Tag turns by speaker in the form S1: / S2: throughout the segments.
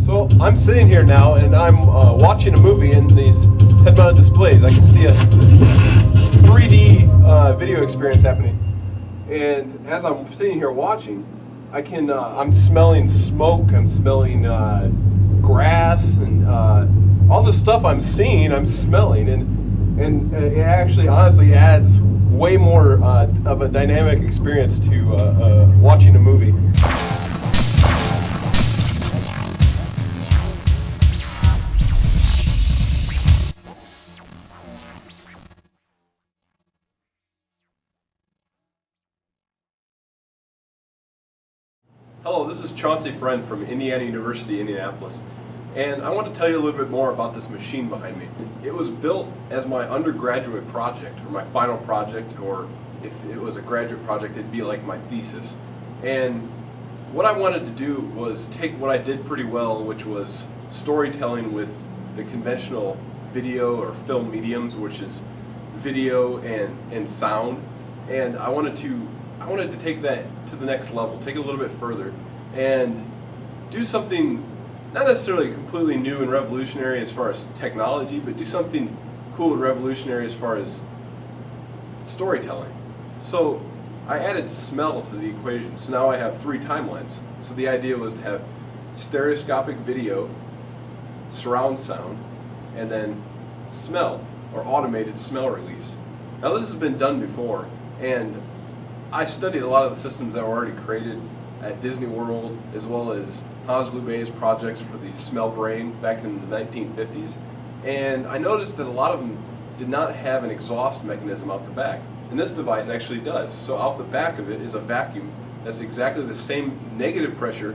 S1: So I'm sitting here now and I'm watching a movie in these head-mounted displays. I can see a 3D video experience happening. And as I'm sitting here watching, I'm smelling smoke, I'm smelling grass, and all the stuff I'm seeing, I'm smelling. And it actually honestly adds way more of a dynamic experience to watching a movie. Hello, this is Chauncey Frend from University, Indianapolis, and I want to tell you a little bit more about this machine behind me. It was built as my undergraduate project, or my final project, or if it was a graduate project, it'd be like my thesis. And what I wanted to do was take what I did pretty well, which was storytelling with the conventional video or film mediums, which is video and sound, and I wanted to take that to the next level, take it a little bit further, and do something not necessarily completely new and revolutionary as far as technology, but do something cool and revolutionary as far as storytelling. So I added smell to the equation, so now I have 3 timelines. So the idea was to have stereoscopic video, surround sound, and then smell, or automated smell release. Now this has been done before, and I studied a lot of the systems that were already created at Disney World, as well as Hans Lubez's projects for the smell brain back in the 1950s. And I noticed that a lot of them did not have an exhaust mechanism out the back. And this device actually does. So out the back of it is a vacuum that's exactly the same negative pressure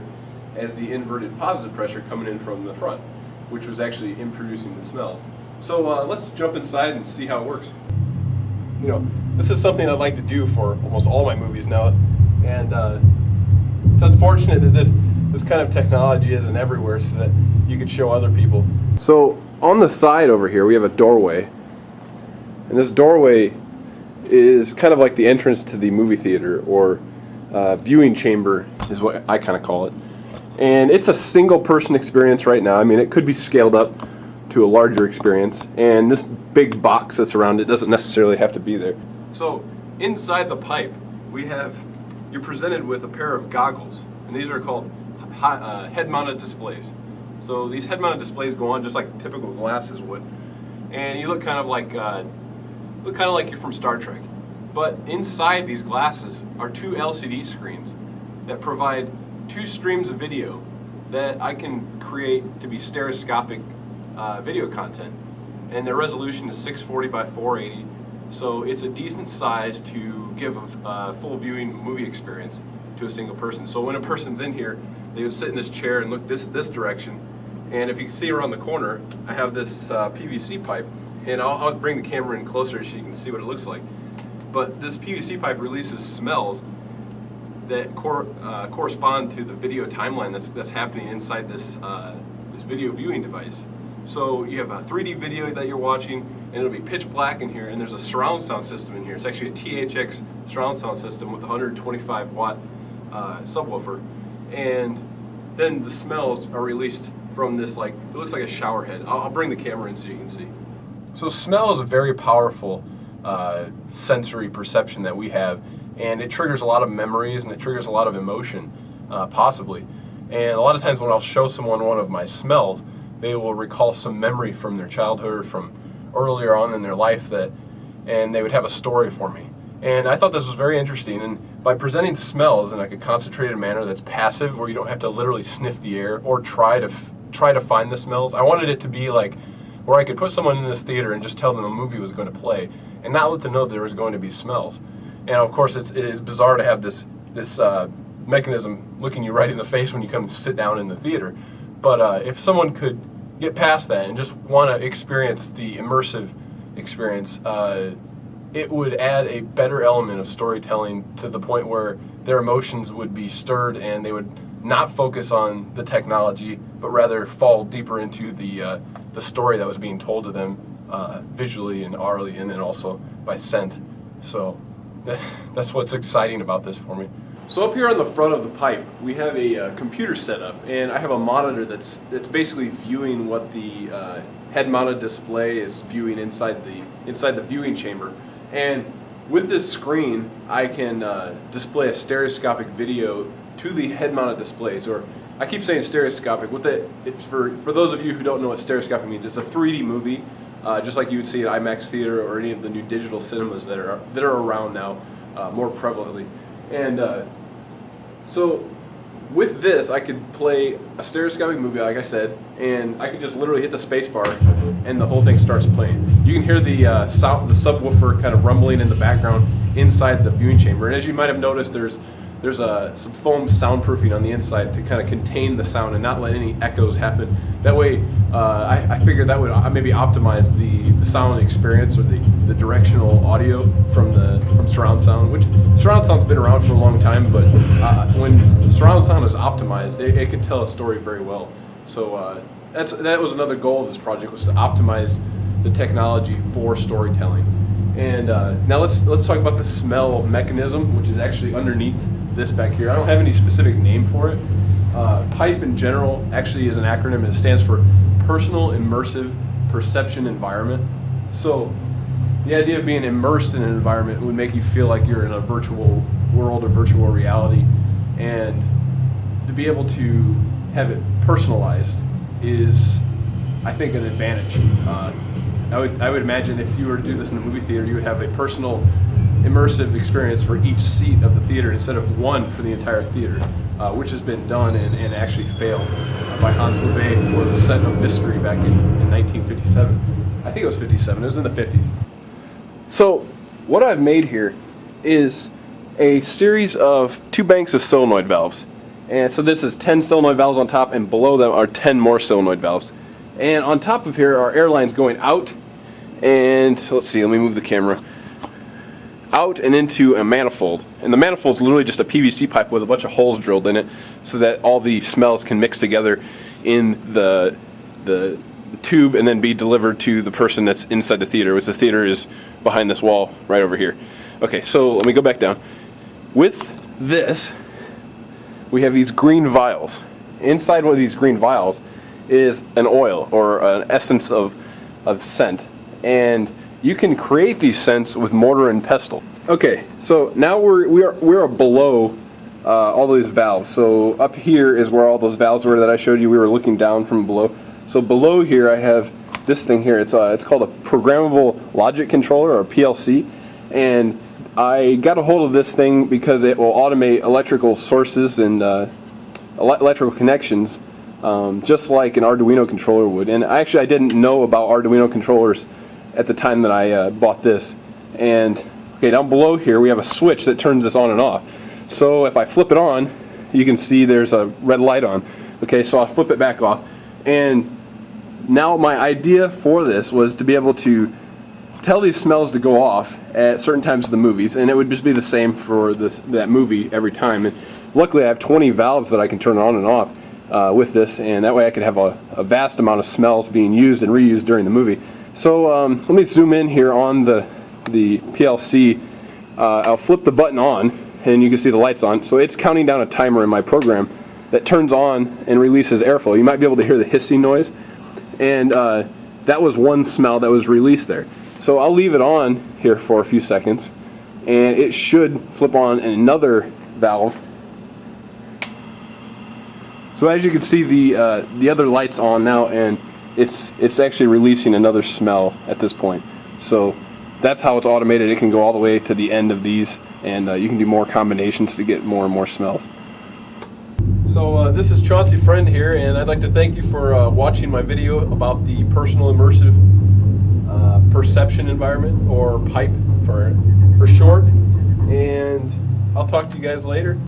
S1: as the inverted positive pressure coming in from the front, which was actually in producing the smells. So let's jump inside and see how it works. You know, this is something I'd like to do for almost all my movies now, and it's unfortunate that this kind of technology isn't everywhere so that you could show other people. So on the side over here we have a doorway, and this doorway is kind of like the entrance to the movie theater, or viewing chamber is what I kind of call it. And it's a single person experience right now. I mean, it could be scaled up to a larger experience, and this big box that's around it doesn't necessarily have to be there. So inside the pipe you're presented with a pair of goggles, and these are called head-mounted displays. So these head-mounted displays go on just like typical glasses would, and you look kind of like you're from Star Trek. But inside these glasses are 2 LCD screens that provide 2 streams of video that I can create to be stereoscopic video content, and their resolution is 640 by 480, so it's a decent size to give a full viewing movie experience to a single person. So when a person's in here, they would sit in this chair and look this direction, and if you can see around the corner, I have this PVC pipe, and I'll bring the camera in closer so you can see what it looks like. But this PVC pipe releases smells that correspond to the video timeline that's happening inside this video viewing device. So you have a 3D video that you're watching, and it'll be pitch black in here, and there's a surround sound system in here. It's actually a THX surround sound system with a 125 watt subwoofer, and then the smells are released from this, like, it looks like a shower head. I'll bring the camera in so you can see. So smell is a very powerful sensory perception that we have, and it triggers a lot of memories, and it triggers a lot of emotion, possibly. And a lot of times when I'll show someone one of my smells, they will recall some memory from their childhood or from earlier on in their life, and they would have a story for me. And I thought this was very interesting, and by presenting smells in like a concentrated manner that's passive, where you don't have to literally sniff the air or try to find the smells, I wanted it to be like where I could put someone in this theater and just tell them a movie was going to play, and not let them know there was going to be smells. And of course it is bizarre to have this mechanism looking you right in the face when you come sit down in the theater. But if someone could get past that and just want to experience the immersive experience, it would add a better element of storytelling to the point where their emotions would be stirred and they would not focus on the technology, but rather fall deeper into the story that was being told to them visually and aurally, and then also by scent. So that's what's exciting about this for me. So up here on the front of the pipe, we have a computer set up, and I have a monitor that's basically viewing what the head-mounted display is viewing inside the viewing chamber. And with this screen, I can display a stereoscopic video to the head-mounted displays. Or I keep saying stereoscopic. With it, for those of you who don't know what stereoscopic means, it's a 3D movie, just like you would see at IMAX Theater or any of the new digital cinemas that are around now more prevalently. And so with this, I could play a stereoscopic movie, like I said, and I could just literally hit the space bar and the whole thing starts playing. You can hear the subwoofer kind of rumbling in the background inside the viewing chamber. And as you might have noticed, there's some foam soundproofing on the inside to kind of contain the sound and not let any echoes happen. That way, I figured that would maybe optimize the sound experience or the directional audio from surround sound, which surround sound's been around for a long time, but when surround sound is optimized, it can tell a story very well. So that was another goal of this project, was to optimize the technology for storytelling. And now let's talk about the smell mechanism, which is actually underneath this back here. I don't have any specific name for it. PIPE in general actually is an acronym, and it stands for Personal Immersive Perception Environment. So the idea of being immersed in an environment would make you feel like you're in a virtual world or virtual reality, and to be able to have it personalized is, I think, an advantage. I would imagine if you were to do this in a movie theater, you would have a personal immersive experience for each seat of the theater instead of one for the entire theater, which has been done and actually failed by Hans LeBay for the set of Mystery back in 1957. I think it was 57, it was in the 50s. So what I've made here is a series of 2 banks of solenoid valves. And so this is 10 solenoid valves on top, and below them are 10 more solenoid valves. And on top of here are air lines going out, and let's see, let me move the camera, out and into a manifold. And the manifold is literally just a PVC pipe with a bunch of holes drilled in it so that all the smells can mix together in the tube and then be delivered to the person that's inside the theater, which the theater is behind this wall right over here. Okay, so let me go back down. With this, we have these green vials. Inside one of these green vials is an oil or an essence of scent, and you can create these scents with mortar and pestle. Okay, so now we're below all those valves. So up here is where all those valves were that I showed you. We were looking down from below. So below here I have this thing here. It's called a programmable logic controller, or PLC, and I got a hold of this thing because it will automate electrical sources and electrical connections, just like an Arduino controller would. And actually I didn't know about Arduino controllers at the time that I bought this. And okay, down below here we have a switch that turns this on and off. So if I flip it on, you can see there's a red light on. Okay, so I'll flip it back off. And now my idea for this was to be able to tell these smells to go off at certain times of the movies, and it would just be the same for that movie every time. And luckily I have 20 valves that I can turn on and off with this, and that way I could have a vast amount of smells being used and reused during the movie. So let me zoom in here on the PLC. I'll flip the button on and you can see the lights on. So it's counting down a timer in my program that turns on and releases airflow. You might be able to hear the hissing noise, and that was one smell that was released there. So I'll leave it on here for a few seconds and it should flip on another valve. So as you can see, the other light's on now, and it's actually releasing another smell at this point. So that's how it's automated. It can go all the way to the end of these, and you can do more combinations to get more and more smells. So this is Chauncey Frend here, and I'd like to thank you for watching my video about the personal immersive perception environment, or PIPE for short, and I'll talk to you guys later.